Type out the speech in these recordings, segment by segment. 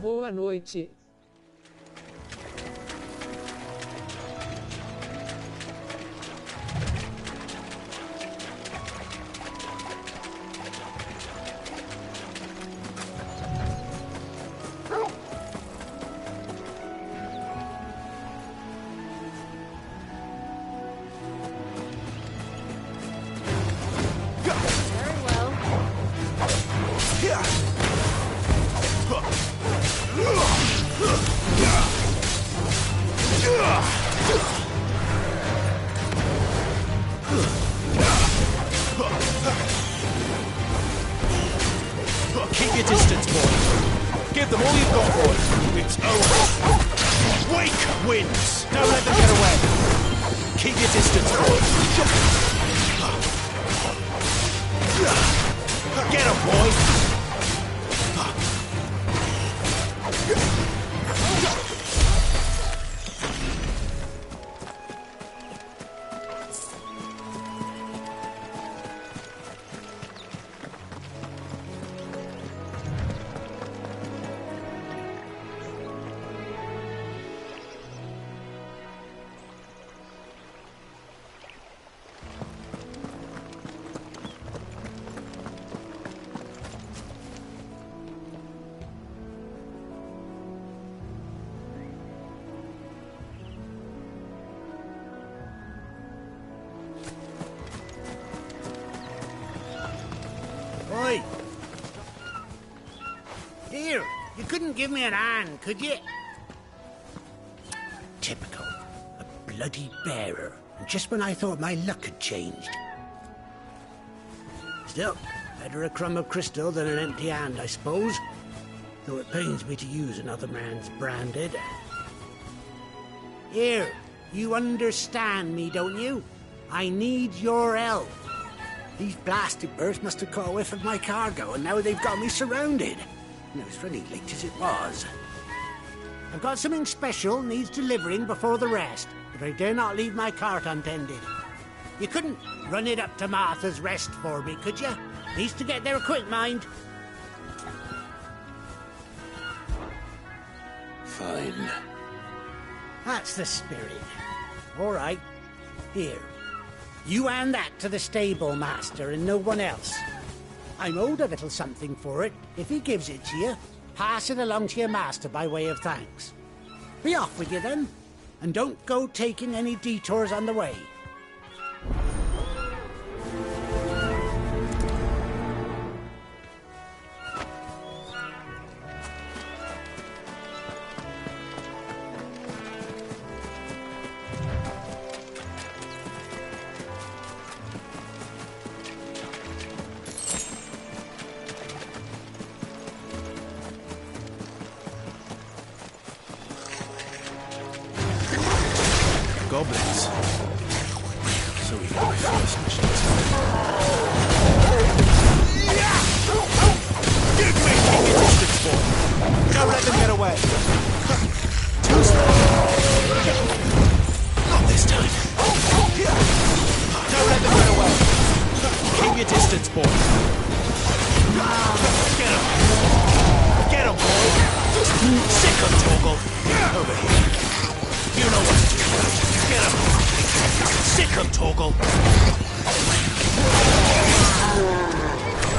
Boa noite. Keep your distance, boy. Give them all you've got, boy. It's over. Wake, wins. Don't let them get away. Keep your distance, boy. Get him, boy. Oi! Here, you couldn't give me an hand, could you? Typical. A bloody bearer. And just when I thought my luck had changed. Still, better a crumb of crystal than an empty hand, I suppose. Though it pains me to use another man's branded. Here, you understand me, don't you? I need your help. These blasted birds must have caught a whiff of my cargo, and now they've got me surrounded. And it was really late as it was. I've got something special needs delivering before the rest, but I dare not leave my cart untended. You couldn't run it up to Martha's Rest for me, could you? Needs to get there quick, mind. Fine. That's the spirit. All right. Here. You hand that to the stable master and no one else. I'm owed a little something for it. If he gives it to you, pass it along to your master by way of thanks. Be off with you then, and don't go taking any detours on the way. Goblins. So we got my first mission. Give me! Keep your distance, boy. Don't let them get away. Too slow. Not this time. Don't let them get away. Keep your distance, boy. Get him. Get him, boy. Sick of Toggle. Over here. You know what to do. Get him! Sick him, Toggle!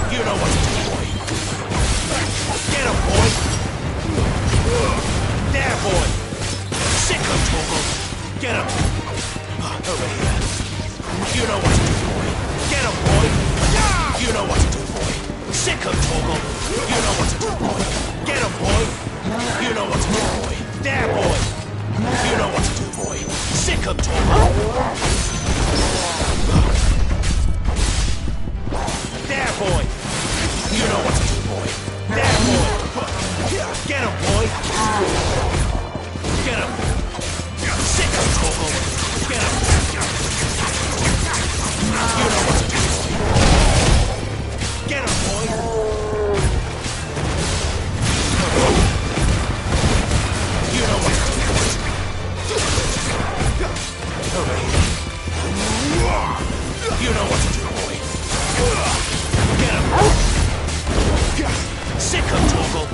You know what to do, boy! Get him, boy! There, boy! Sick him, Toggle! Get him! Over here. You know what to do, boy! Get him, boy! You know what to do, boy! Sick him, Toggle! You know what to do, boy! Get him, boy! You know what to do, boy! There, boy! You know what to do, boy. Sick him, Toggle. There, boy. You know what to do, boy. There, boy. Get him, boy. Get him. Sick him, Toggle. Get him. You know what to do, boy. Get him, boy. You know what to do. Over here. You know what to do, boy. Get him. Sick him, Toggle.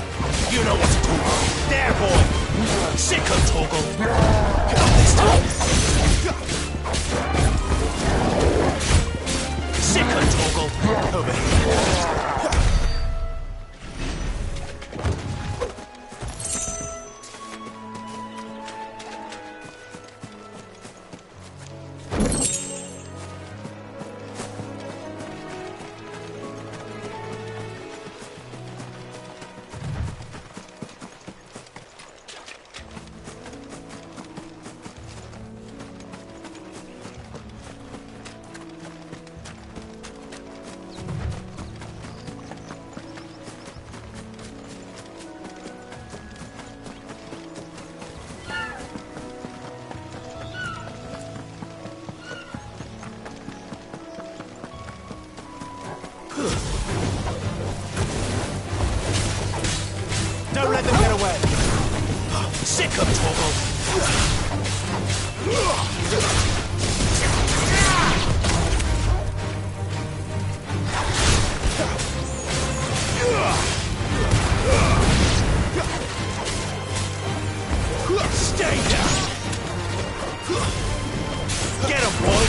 You know what to do, boy. There, boy! Sick of Toggle! Not this time! Sick of Toggle! Over here! Don't let them get away! Sick of Toggle! Stay down! Get him, boy!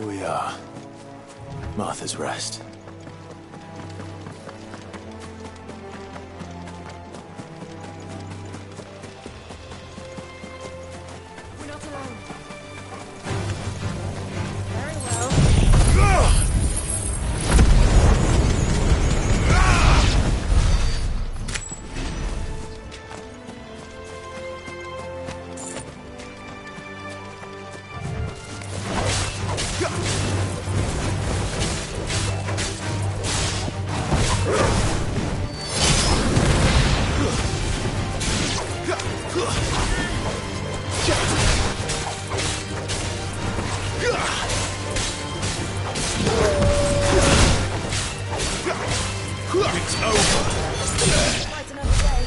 Here we are. Martha's Rest. We're not alone. Very well. It's over. Quite another day.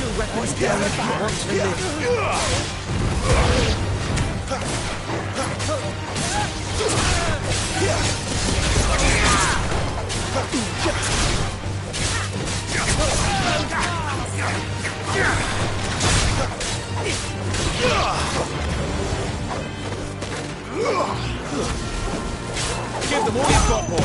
Your weapons down if you want to live. Give them all you've got, boy.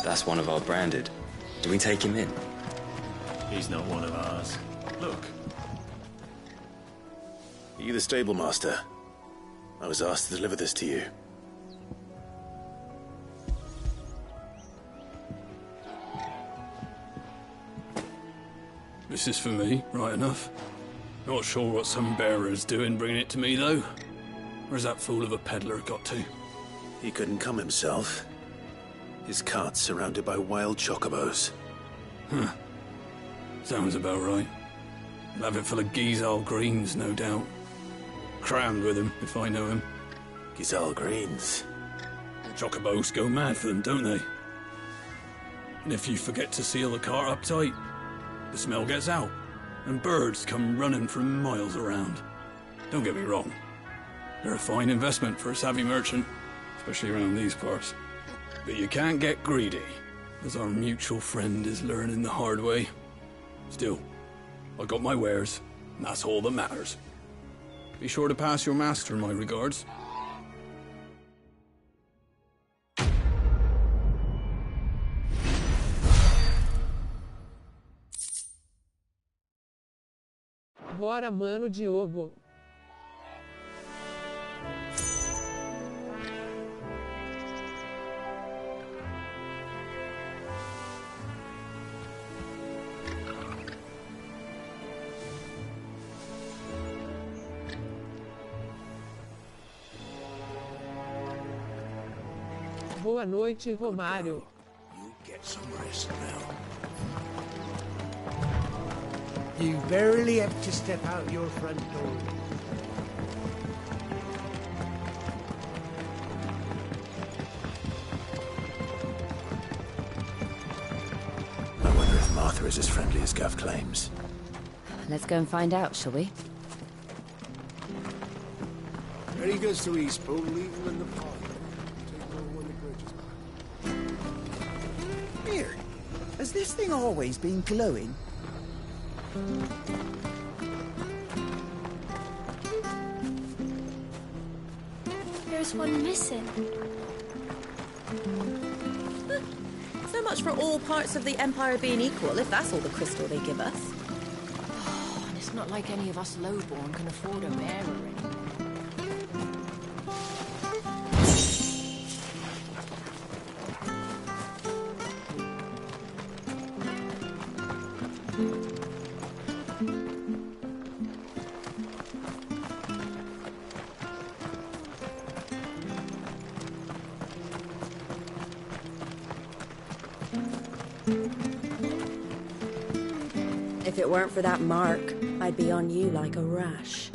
That's one of our branded. Do we take him in? He's not one of ours. Look. Are you the stable master? I was asked to deliver this to you. This is for me, right enough. Not sure what some bearer's doing bringing it to me, though. Where's that fool of a peddler got to? He couldn't come himself. His cart's surrounded by wild chocobos. Huh. Sounds about right. He'll have it full of Gizal greens, no doubt. Crammed with him, if I know him. Gizal greens. Chocobos go mad for them, don't they? And if you forget to seal the cart up tight, the smell gets out, and birds come running from miles around. Don't get me wrong. They're a fine investment for a savvy merchant, especially around these parts. But you can't get greedy, as our mutual friend is learning the hard way. Still, I got my wares, and that's all that matters. Be sure to pass your master my regards. Bora, mano, Diogo. Boa noite, Romário. You get some rest now. You barely have to step out your front door. I wonder if Martha is as friendly as Gav claims. Let's go and find out, shall we? Ready goes to Eastpool, leave him in the park. Take over when the bridge is back. Weird. Has this thing always been glowing? There's one missing. So much for all parts of the Empire being equal, if that's all the crystal they give us. And it's not like any of us lowborn can afford a bearer anymore. If it weren't for that mark, I'd be on you like a rash.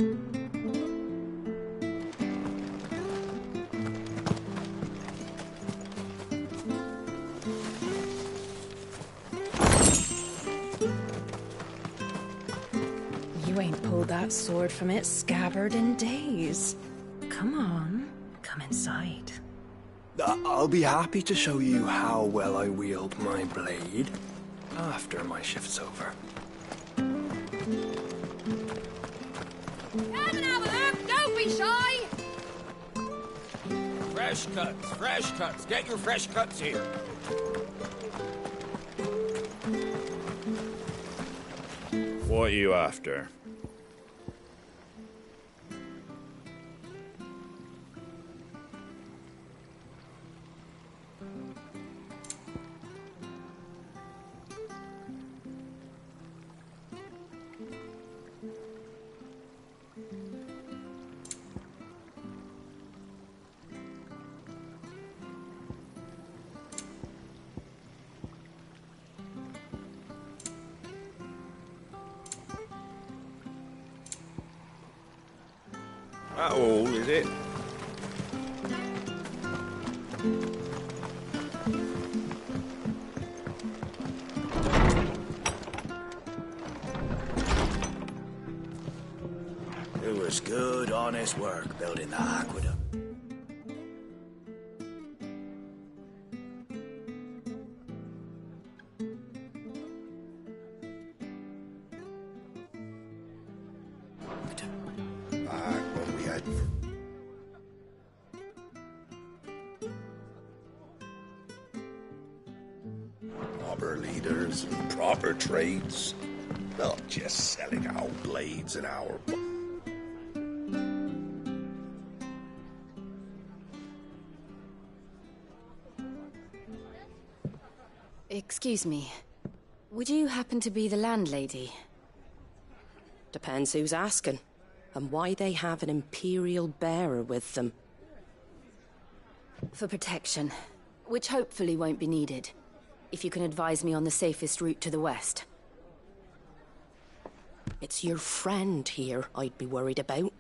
You ain't pulled that sword from its scabbard in days. Come on, come inside. I'll be happy to show you how well I wield my blade after my shift's over. Come and have a look! Don't be shy! Fresh cuts, fresh cuts. Get your fresh cuts here. What are you after? That all, is it? It was good, honest work building the aqueduct. Proper leaders and proper trades, not just selling our blades and our... Excuse me. Would you happen to be the landlady? Depends who's asking, and why they have an Imperial bearer with them. For protection, which hopefully won't be needed. If you can advise me on the safest route to the west. It's your friend here I'd be worried about.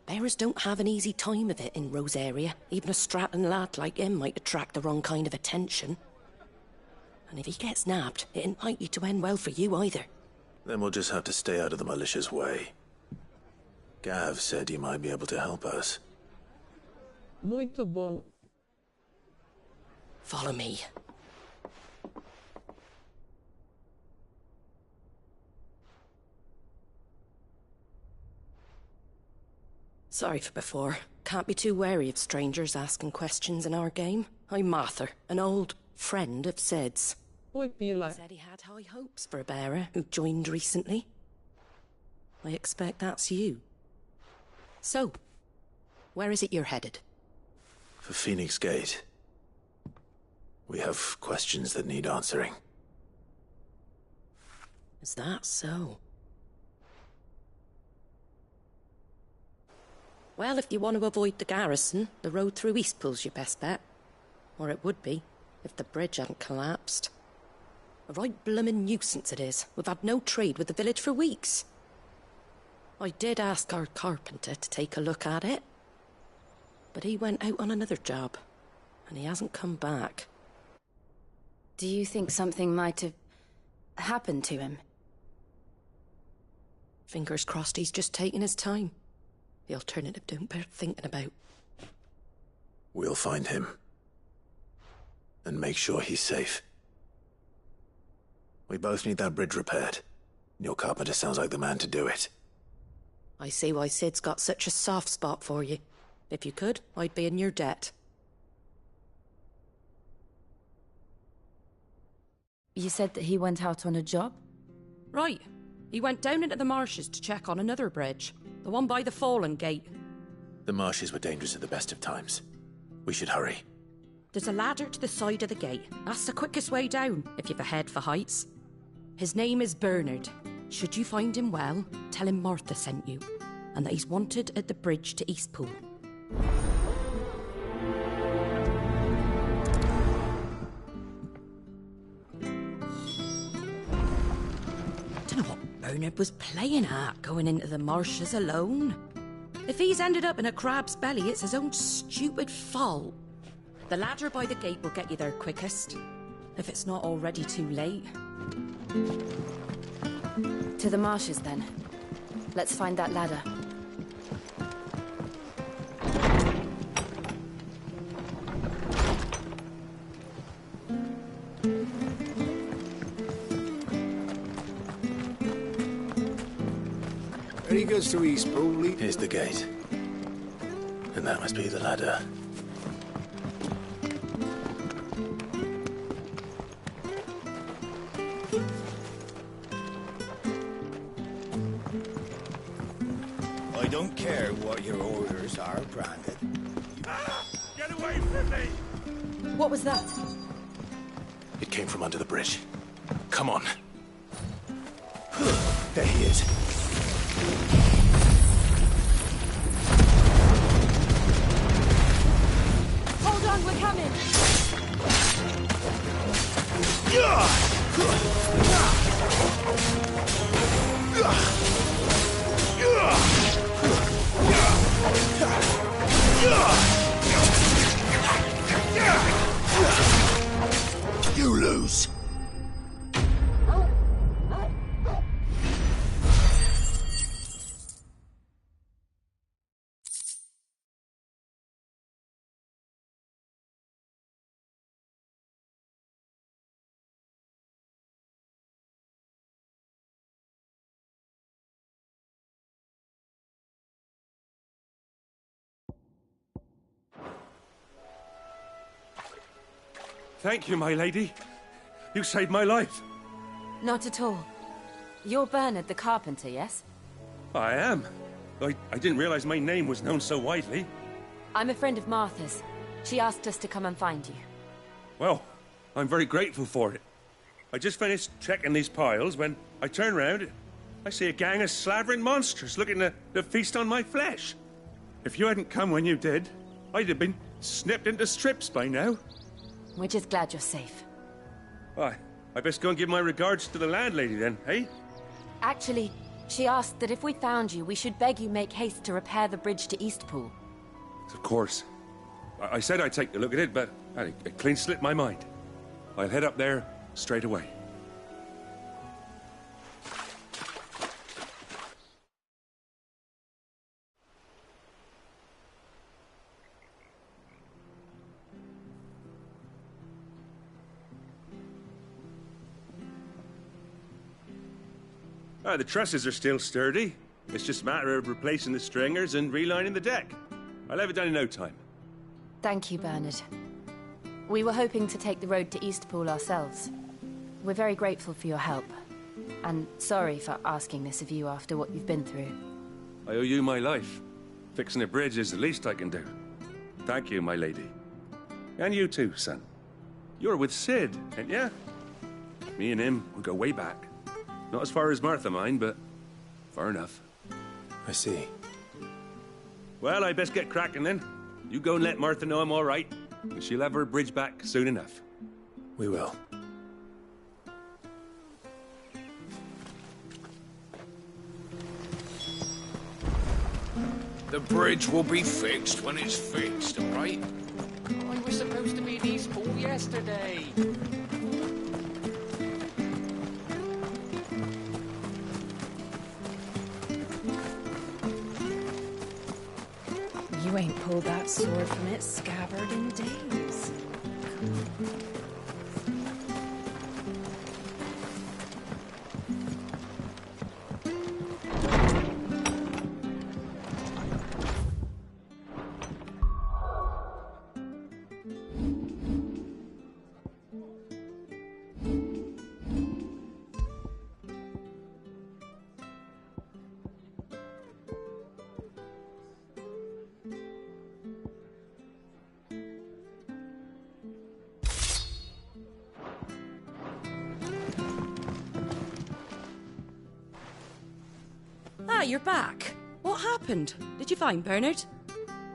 Bearers don't have an easy time of it in Rose area. Even a Stratton lad like him might attract the wrong kind of attention. And if he gets nabbed, it ain't likely to end well for you either. Then we'll just have to stay out of the malicious way. Gav said he might be able to help us. Muito bom. Follow me. Sorry for before. Can't be too wary of strangers asking questions in our game. I'm Martha, an old friend of Sid's. Oi, Pila. Said he had high hopes for a bearer who joined recently. I expect that's you. So, where is it you're headed? For Phoenix Gate. We have questions that need answering. Is that so? Well, if you want to avoid the garrison, the road through Eastpool's your best bet. Or it would be, if the bridge hadn't collapsed. A right bloomin' nuisance it is. We've had no trade with the village for weeks. I did ask our carpenter to take a look at it. But he went out on another job, and he hasn't come back. Do you think something might have happened to him? Fingers crossed he's just taking his time. The alternative don't bear thinking about. We'll find him. And make sure he's safe. We both need that bridge repaired. Your carpenter sounds like the man to do it. I see why Sid's got such a soft spot for you. If you could, I'd be in your debt. You said that he went out on a job? Right. He went down into the marshes to check on another bridge. The one by the Fallen Gate. The marshes were dangerous at the best of times. We should hurry. There's a ladder to the side of the gate. That's the quickest way down, if you've a head for heights. His name is Bernard. Should you find him well, tell him Martha sent you, and that he's wanted at the bridge to Eastpool. Bernard was playing at, going into the marshes alone? If he's ended up in a crab's belly, it's his own stupid fault. The ladder by the gate will get you there quickest, if it's not already too late. To the marshes, then. Let's find that ladder. Any goods to Eastpool? Here's the gate. And that must be the ladder. I don't care what your orders are, Brandon. Get away from me! What was that? It came from under the bridge. Come on. There he is. Hold on, we're coming! You lose. Thank you, my lady. You saved my life. Not at all. You're Bernard the carpenter, yes? I am. I didn't realize my name was known so widely. I'm a friend of Martha's. She asked us to come and find you. Well, I'm very grateful for it. I just finished checking these piles when I turn round. I see a gang of slavering monsters looking to feast on my flesh. If you hadn't come when you did, I'd have been snipped into strips by now. We're just glad you're safe. Why, I best go and give my regards to the landlady then, eh? Actually, she asked that if we found you, we should beg you make haste to repair the bridge to Eastpool. Of course. I said I'd take a look at it, but it clean slipped my mind. I'll head up there straight away. The trusses are still sturdy. It's just a matter of replacing the stringers and relining the deck. I'll have it done in no time. Thank you, Bernard. We were hoping to take the road to Eastpool ourselves. We're very grateful for your help. And sorry for asking this of you after what you've been through. I owe you my life. Fixing a bridge is the least I can do. Thank you, my lady. And you too, son. You're with Sid, ain't ya? Me and him, we go way back. Not as far as Martha, mind, but far enough. I see. Well, I best get cracking then. You go and let Martha know I'm all right, and she'll have her bridge back soon enough. We will. The bridge will be fixed when it's fixed, all right? I was supposed to be in Eastpool yesterday. You ain't pulled that sword from its scabbard in days. You're back. What happened? Did you find Bernard?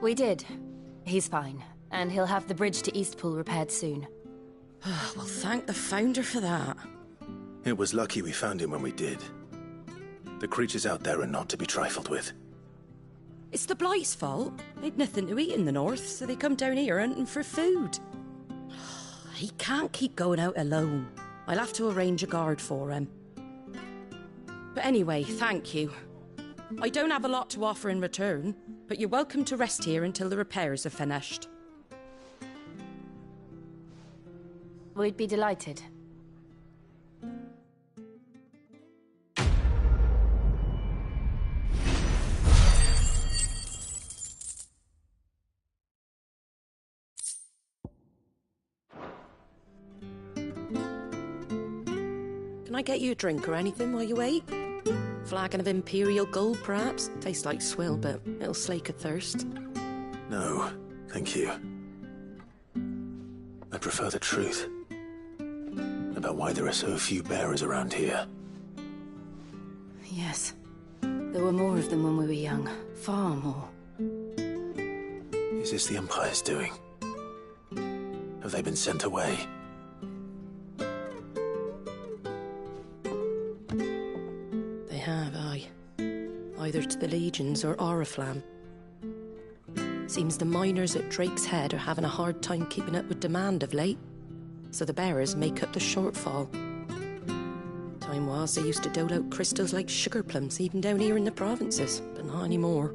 We did. He's fine, and he'll have the bridge to Eastpool repaired soon. Well, thank the Founder for that. It was lucky we found him when we did. The creatures out there are not to be trifled with. It's the Blight's fault. They'd nothing to eat in the north, so they come down here hunting for food. He can't keep going out alone. I'll have to arrange a guard for him. But anyway, thank you. I don't have a lot to offer in return, but you're welcome to rest here until the repairs are finished. We'd be delighted. Can I get you a drink or anything while you wait? Flagon of Imperial Gold, perhaps? Tastes like swill, but it'll slake a thirst. No, thank you. I prefer the truth about why there are so few bearers around here. Yes. There were more of them when we were young. Far more. Is this the Empire's doing? Have they been sent away? They have, aye. Either to the Legions or Oriflamme. Seems the miners at Drake's Head are having a hard time keeping up with demand of late, so the bearers make up the shortfall. Time was they used to dole out crystals like sugar plums even down here in the provinces, but not anymore.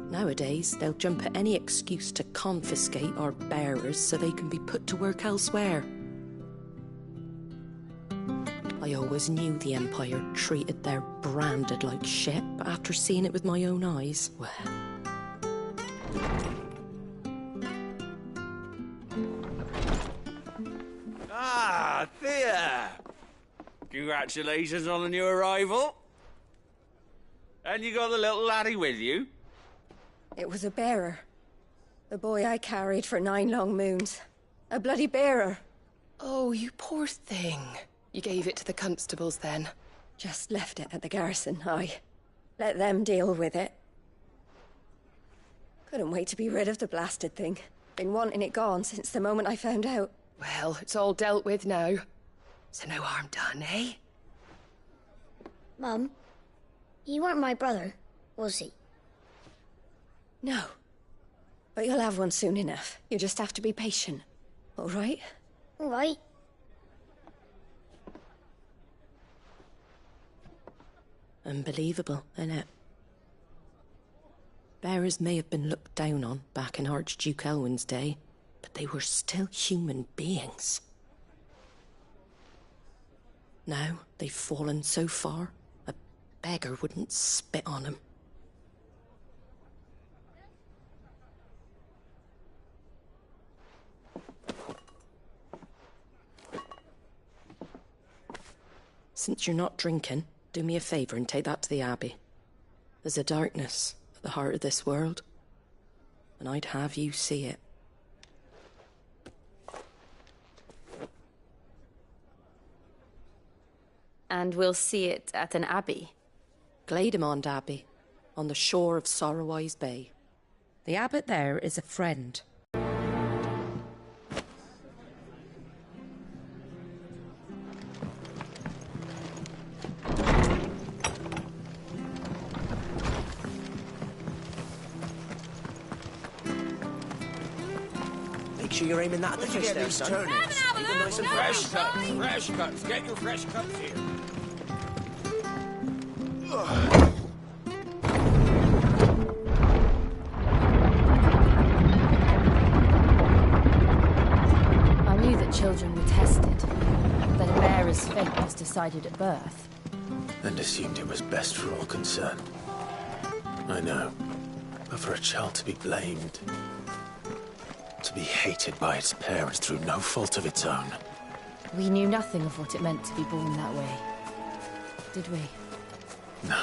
Nowadays, they'll jump at any excuse to confiscate our bearers so they can be put to work elsewhere. I always knew the Empire treated their branded like shit, but after seeing it with my own eyes, well... Ah, Thea! Congratulations on the new arrival. And you got the little laddie with you? It was a bearer. The boy I carried for 9 long moons. A bloody bearer. Oh, you poor thing. You gave it to the constables then? Just left it at the garrison, aye. Let them deal with it. Couldn't wait to be rid of the blasted thing. Been wanting it gone since the moment I found out. Well, it's all dealt with now. So no harm done, eh? Mum, you weren't my brother, was he? No. But you'll have one soon enough. You just have to be patient. All right? All right. Unbelievable, innit? Bearers may have been looked down on back in Archduke Elwin's day, but they were still human beings. Now they've fallen so far, a beggar wouldn't spit on them. Since you're not drinking, do me a favour and take that to the Abbey. There's a darkness at the heart of this world, and I'd have you see it. And we'll see it at an abbey? Glademond Abbey, on the shore of Sorrowwise Bay. The abbot there is a friend. Make sure you're aiming that at the fish there, son. Even nice and fresh cuts. Fresh cuts. Get your fresh cuts here. I knew that children were tested, that a bearer's fate was decided at birth. And assumed it was best for all concerned. I know. But for a child to be blamed, to be hated by its parents through no fault of its own. We knew nothing of what it meant to be born that way, did we? No.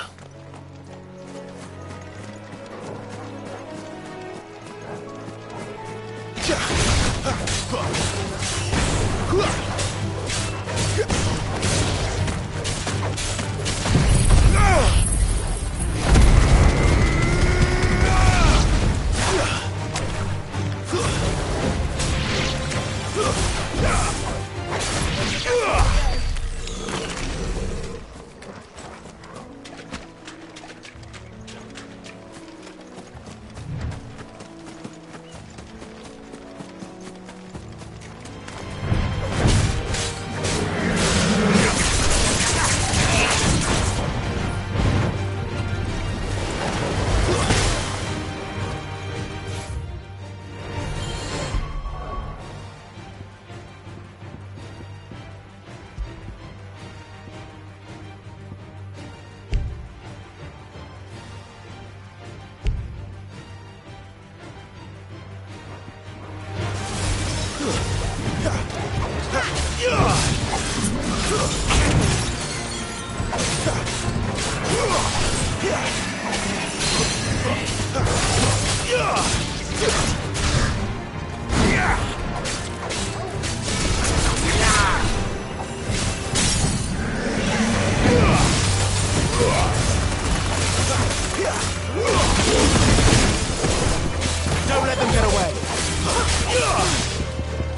Don't let them get away.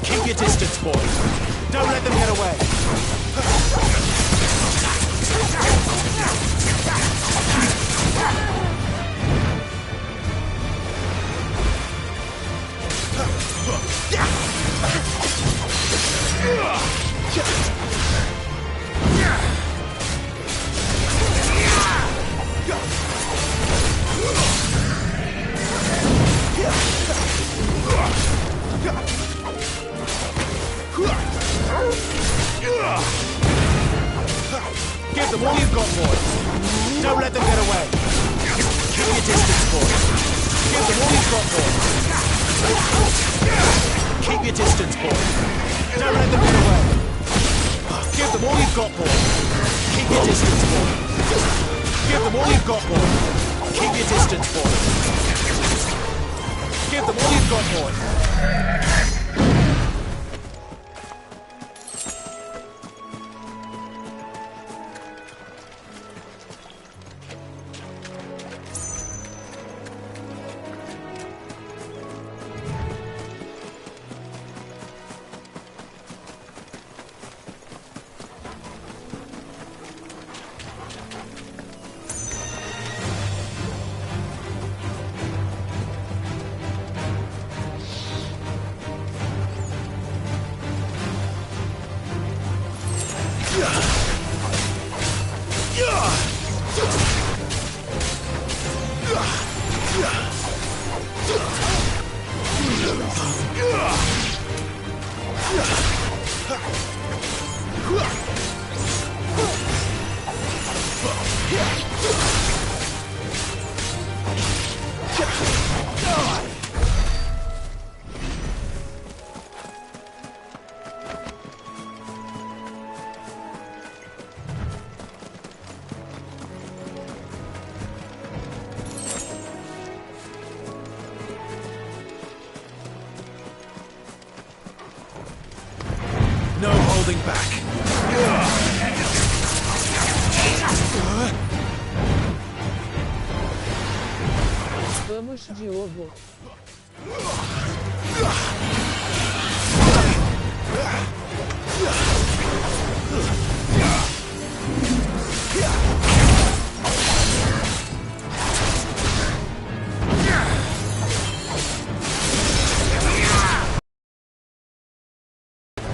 Keep your distance, boy. Don't let them get away. Give them all you've got, boy. Don't let them get away. Keep your distance, boy. Give them all you've got, boy. Keep your distance, boy. Don't let them get away. Give them all you've got, boy. Keep your distance, boy. Give them all you've got, boy. Keep your distance, boy. Give them all you've got, boy. No holding back. Vamos de ovo.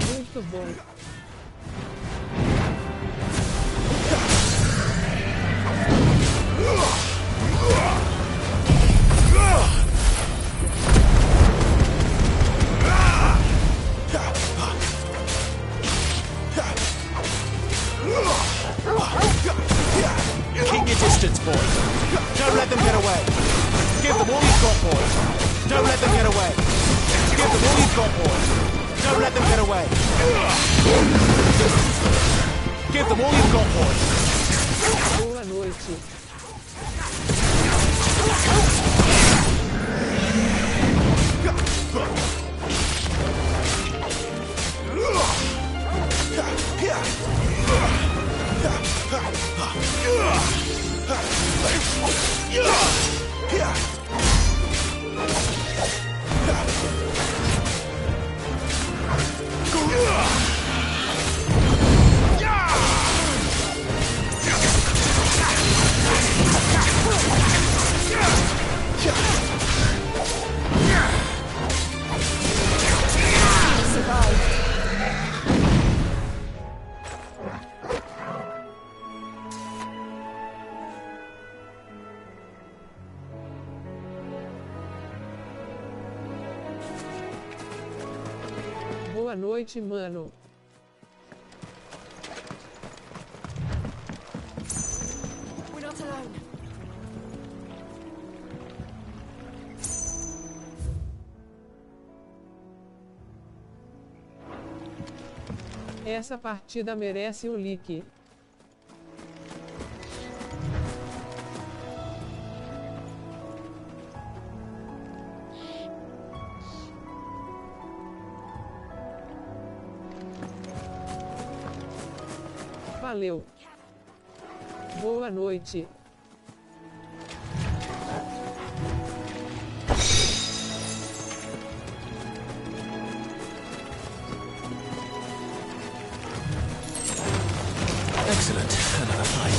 Muito bom. Keep your distance, boy. Don't let them get away. Give them all you've got, boy. Don't let them get away. Give them all you've got, boy. Don't let them get away. Give them all you've got, boy. Boa noite. Boa noite, mano. We're not alone. Essa partida merece o like. Valeu. Boa noite. Excellent. Another fight.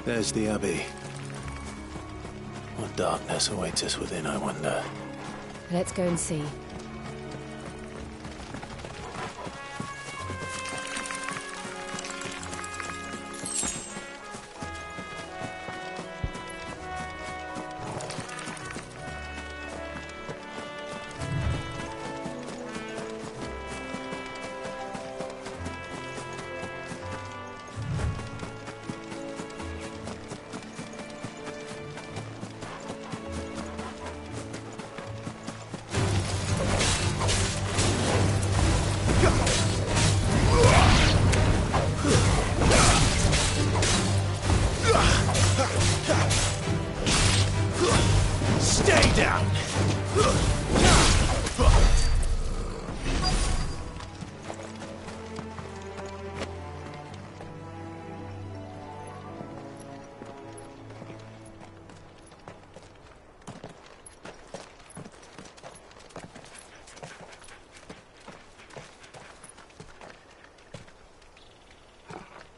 There's the Abbey. What darkness awaits us within, I wonder? Let's go and see. Stay down!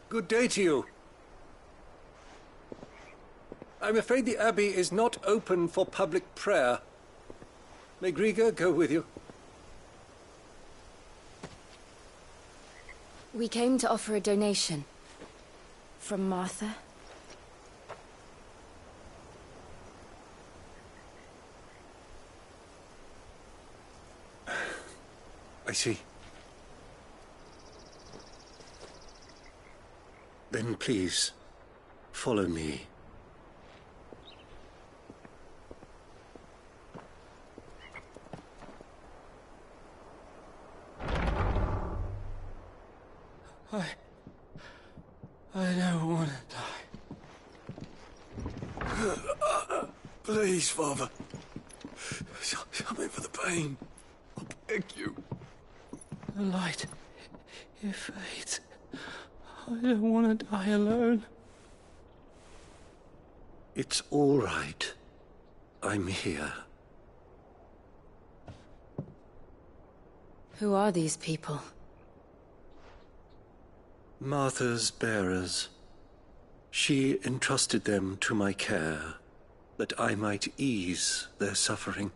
Good day to you. I'm afraid the Abbey is not open for public prayer. May Grieger go with you? We came to offer a donation. From Martha. I see. Then please, follow me. I don't want to die. Please, Father. Something for the pain. I beg you. The light, it fades. I don't want to die alone. It's all right. I'm here. Who are these people? Martha's bearers. She entrusted them to my care, that I might ease their suffering.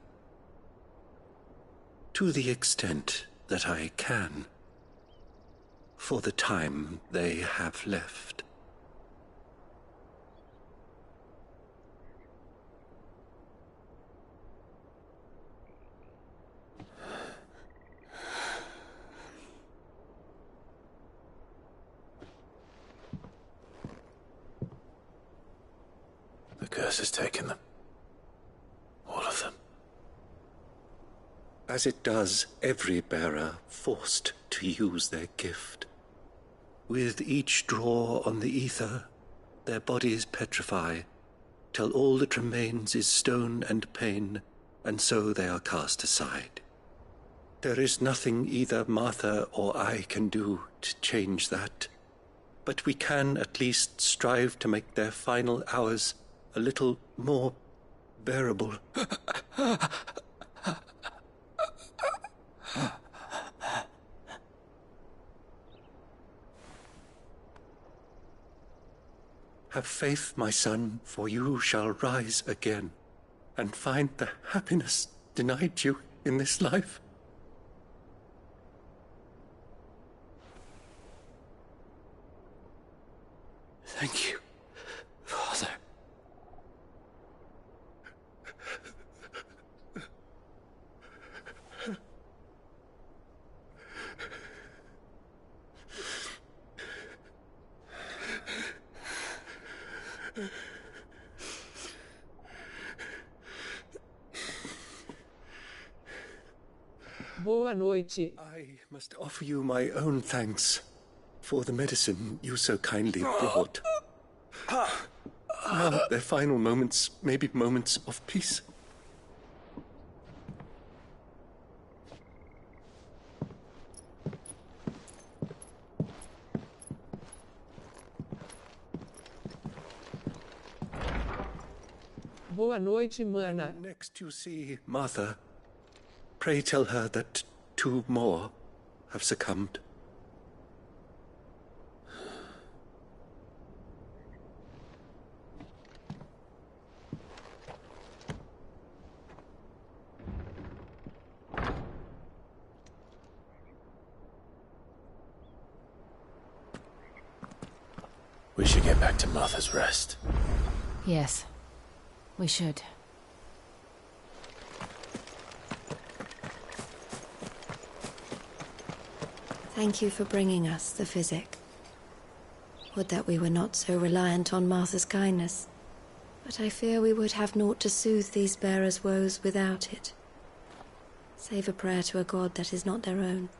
To the extent that I can, for the time they have left. The curse has taken them. All of them. As it does every bearer forced to use their gift. With each draw on the ether, their bodies petrify, till all that remains is stone and pain, and so they are cast aside. There is nothing either Martha or I can do to change that, but we can at least strive to make their final hours a little more bearable. Have faith, my son, for you shall rise again and find the happiness denied you in this life. Thank you, Father. Boa noite. I must offer you my own thanks for the medicine you so kindly brought. Now, their final moments may be moments of peace. Boa noite, mana. Next you see Martha. Pray tell her that 2 more have succumbed. We should get back to Martha's Rest. Yes, we should. Thank you for bringing us the physic. Would that we were not so reliant on Martha's kindness. But I fear we would have naught to soothe these bearers' woes without it. Save a prayer to a god that is not their own.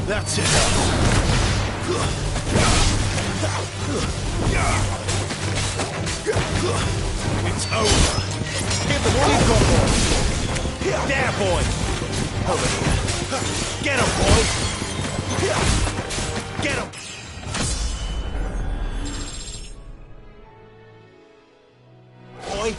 That's it. It's over. Give them all you've got, boy. There, boy. Over here. Get him, boy. Get him. Boy.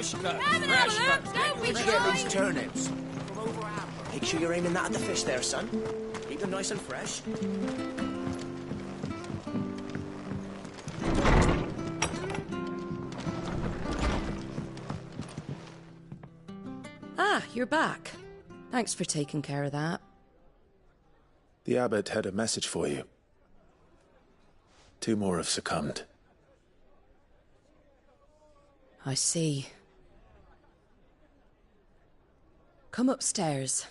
Fresh cut. Fresh cut. Where'd you get these turnips? Make sure you're aiming that at the fish there, son. Keep them nice and fresh. Ah, you're back. Thanks for taking care of that. The abbot had a message for you. 2 more have succumbed. I see. Come upstairs.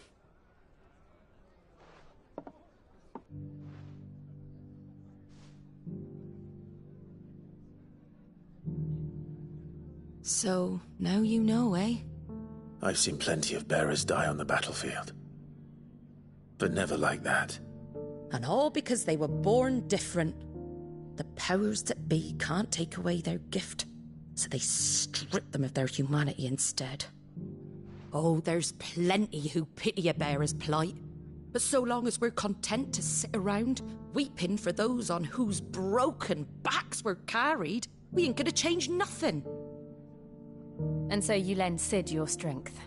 So, now you know, eh? I've seen plenty of bearers die on the battlefield. But never like that. And all because they were born different. The powers that be can't take away their gift, so they strip them of their humanity instead. Oh, there's plenty who pity a bearer's plight. But so long as we're content to sit around, weeping for those on whose broken backs we're carried, we ain't gonna change nothing. And so you lend Sid your strength?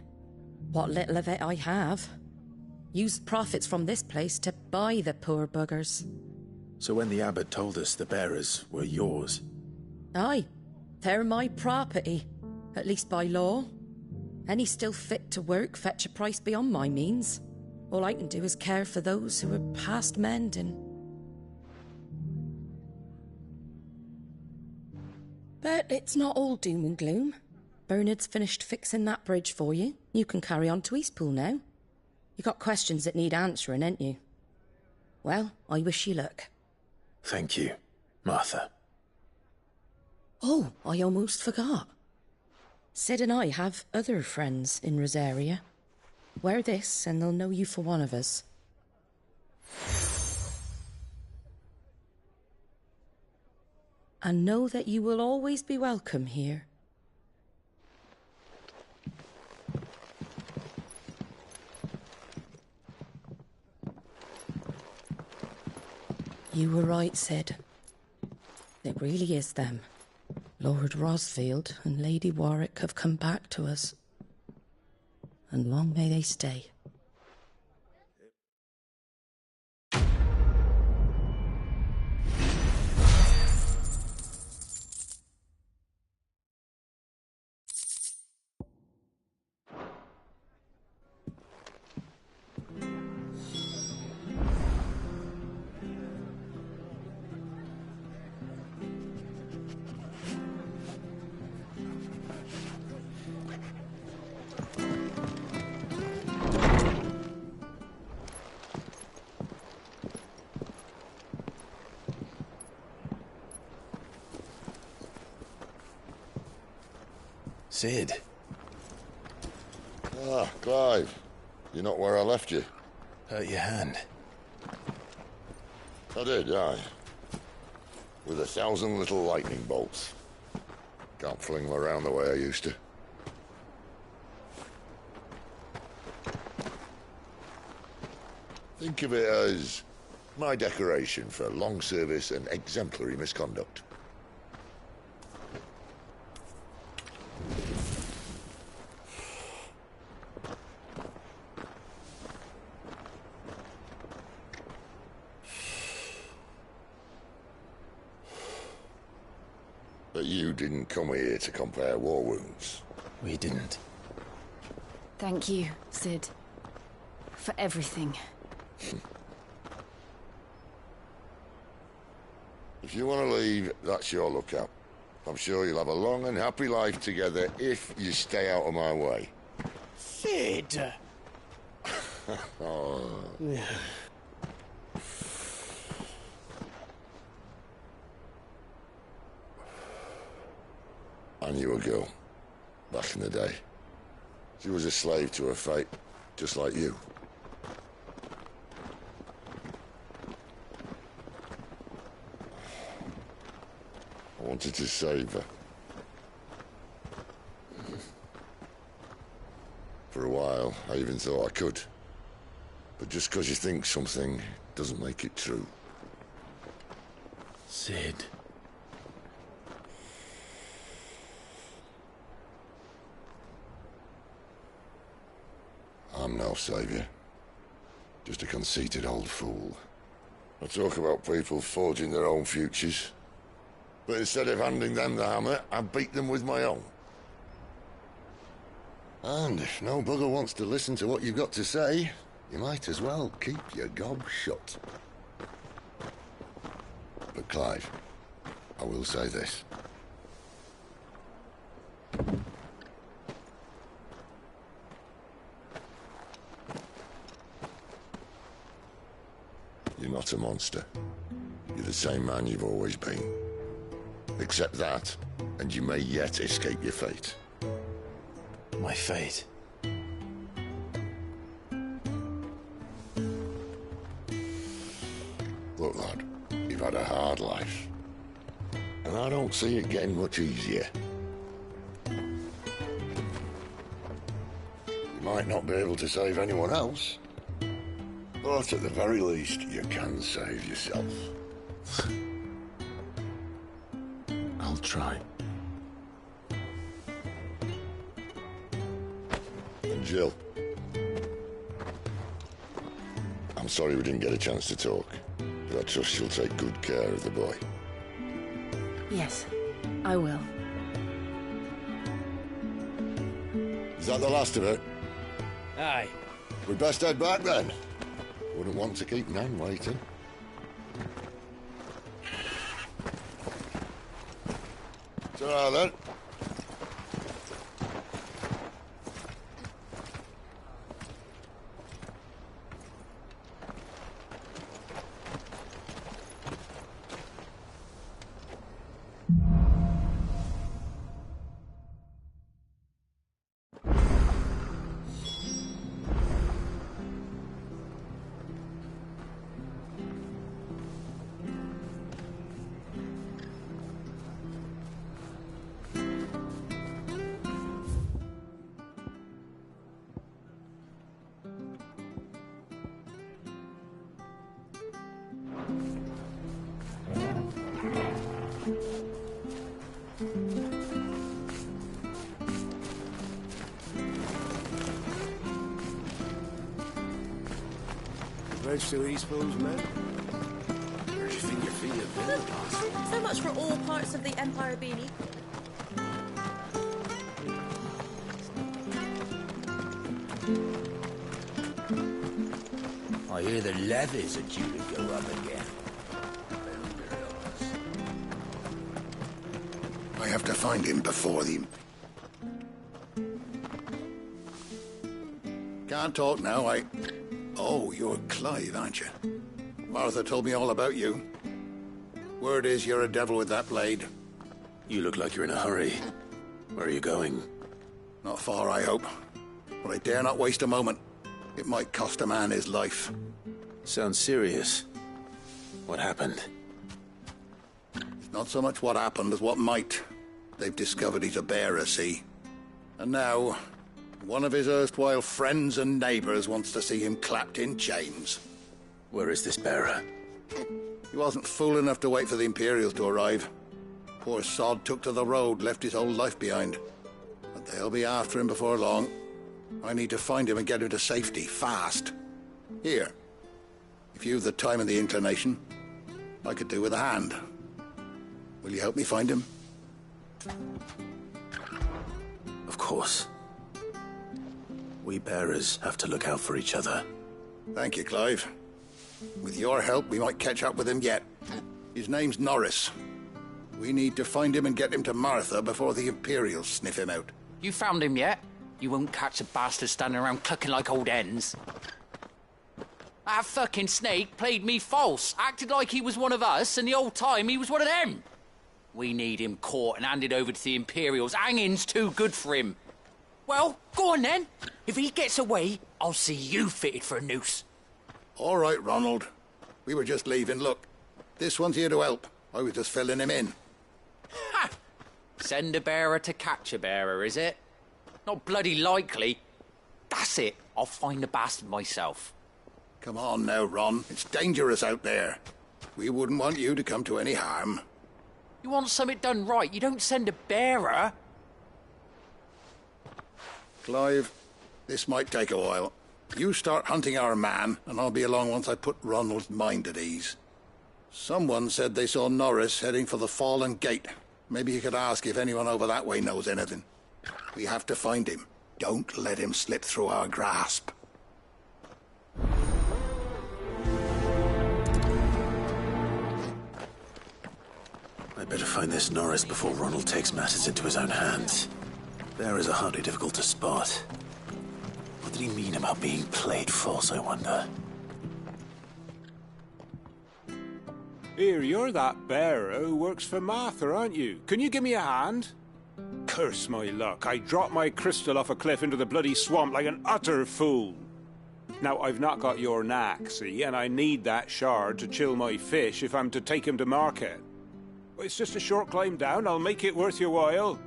What little of it I have. Used profits from this place to buy the poor buggers. So when the abbot told us the bearers were yours... Aye, they're my property, at least by law. Any still fit to work fetch a price beyond my means. All I can do is care for those who are past mending. But it's not all doom and gloom. Bernard's finished fixing that bridge for you. You can carry on to Eastpool now. You got questions that need answering, ain't you? Well, I wish you luck. Thank you, Martha. Oh, I almost forgot. Sid and I have other friends in Rosaria. Wear this and they'll know you for one of us. And know that you will always be welcome here. You were right, Sid. It really is them. Lord Rosfield and Lady Warwick have come back to us. And long may they stay. Sid. Ah, Clive. You're not where I left you. Hurt your hand. I did, aye. With 1,000 little lightning bolts. Can't fling them around the way I used to. Think of it as my decoration for long service and exemplary misconduct. But you didn't come here to compare war wounds. We didn't. Thank you, Sid. For everything. If you want to leave, that's your lookout. I'm sure you'll have a long and happy life together if you stay out of my way. Sid! Oh. I knew a girl, back in the day. She was a slave to her fate, just like you. I wanted to save her. For a while, I even thought I could. But just because you think something doesn't make it true. Sid. no saviour. Just a conceited old fool. I talk about people forging their own futures. But instead of handing them the hammer, I beat them with my own. And if no bugger wants to listen to what you've got to say, you might as well keep your gob shut. But Clive, I will say this. You're not a monster. You're the same man you've always been. Accept that, and you may yet escape your fate. My fate? Look, lad, you've had a hard life. And I don't see it getting much easier. You might not be able to save anyone else, but at the very least, you can save yourself. I'll try. And Jill, I'm sorry we didn't get a chance to talk, but I trust you'll take good care of the boy. Yes, I will. Is that the last of it? Aye. We'd best head back then. Wouldn't want to keep Nan waiting. Ta-ra then. Bridge to Eastpool's men? Where do you think your feet have been the last? So much for all parts of the Empire being equal. I hear the levies are due to go up again. I have to find him before the... Can't talk now, Oh, you're Clive, aren't you? Martha told me all about you. Word is you're a devil with that blade. You look like you're in a hurry. Where are you going? Not far, I hope. But I dare not waste a moment. It might cost a man his life. Sounds serious. What happened? It's not so much what happened as what might. They've discovered he's a bearer, see? And now, one of his erstwhile friends and neighbours wants to see him clapped in chains. Where is this bearer? He wasn't fool enough to wait for the Imperials to arrive. Poor sod took to the road, left his whole life behind. But they'll be after him before long. I need to find him and get him to safety, fast. Here, if you've the time and the inclination, I could do with a hand. Will you help me find him? Of course. We bearers have to look out for each other. Thank you, Clive. With your help, we might catch up with him yet. His name's Norris. We need to find him and get him to Martha before the Imperials sniff him out. You found him yet? You won't catch a bastard standing around clucking like old hens. That fucking snake played me false, acted like he was one of us, and the whole time he was one of them. We need him caught and handed over to the Imperials. Hanging's too good for him. Well, go on then. If he gets away, I'll see you fitted for a noose. All right, Ronald. We were just leaving. Look, this one's here to help. I was just filling him in. Ha! Send a bearer to catch a bearer, is it? Not bloody likely. That's it. I'll find the bastard myself. Come on now, Ron. It's dangerous out there. We wouldn't want you to come to any harm. You want something done right, you don't send a bearer. Clive, this might take a while. You start hunting our man, and I'll be along once I put Ronald's mind at ease. Someone said they saw Norris heading for the Fallen Gate. Maybe you could ask if anyone over that way knows anything. We have to find him. Don't let him slip through our grasp. I'd better find this Norris before Ronald takes matters into his own hands. Bearers are hardly difficult to spot. What did he mean about being played false, I wonder? Here, you're that bearer who works for Martha, aren't you? Can you give me a hand? Curse my luck, I dropped my crystal off a cliff into the bloody swamp like an utter fool. Now, I've not got your knack, see, and I need that shard to chill my fish if I'm to take him to market. It's just a short climb down, I'll make it worth your while.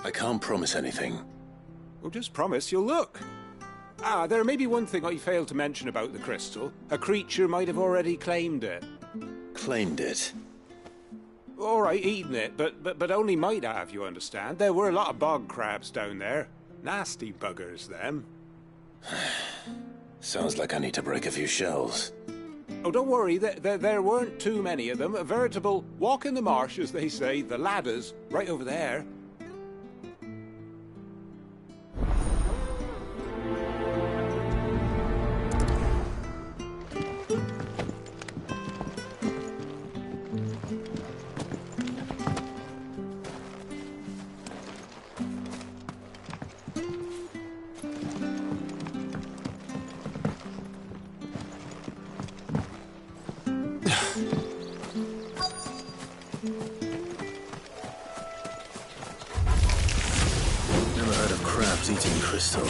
I can't promise anything. Well, just promise you'll look. Ah, there may be one thing I failed to mention about the crystal. A creature might have already claimed it. Claimed it? All right, eaten it, but only might have, you understand. There were a lot of bog crabs down there. Nasty buggers, them. Sounds like I need to break a few shells. Oh, don't worry, there weren't too many of them. A veritable walk in the marsh, as they say. The ladders, right over there. Never heard of crabs eating crystal.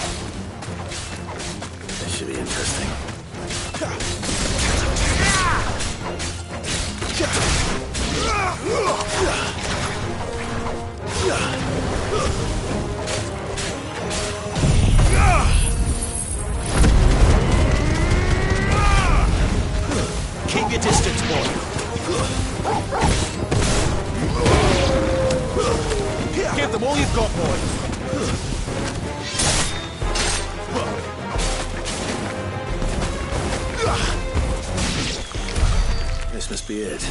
This should be interesting. Keep your distance, boy. Give them all you've got, boy. This must be it.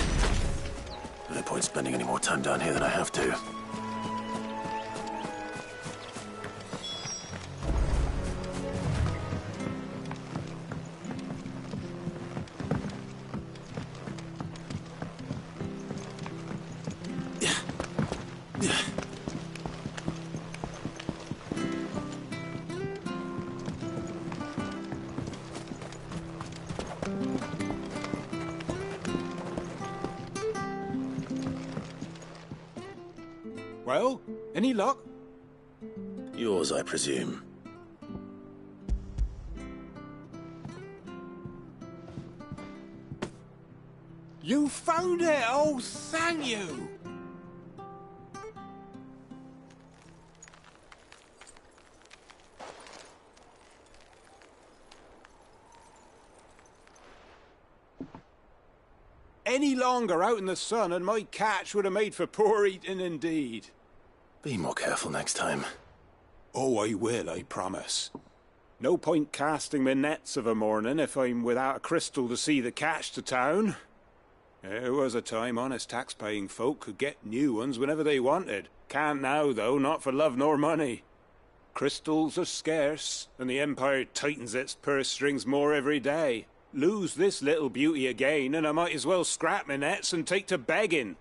No point spending any more time down here than I have to. Well, any luck? Yours, I presume. You found it! Oh, thank you! Any longer out in the sun and my catch would have made for poor eating indeed. Be more careful next time. Oh, I will, I promise. No point casting my nets of a morning if I'm without a crystal to see the catch to town. There was a time honest tax-paying folk could get new ones whenever they wanted. Can't now, though, not for love nor money. Crystals are scarce, and the Empire tightens its purse strings more every day. Lose this little beauty again, and I might as well scrap my nets and take to begging.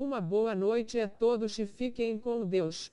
Uma boa noite a todos e fiquem com Deus.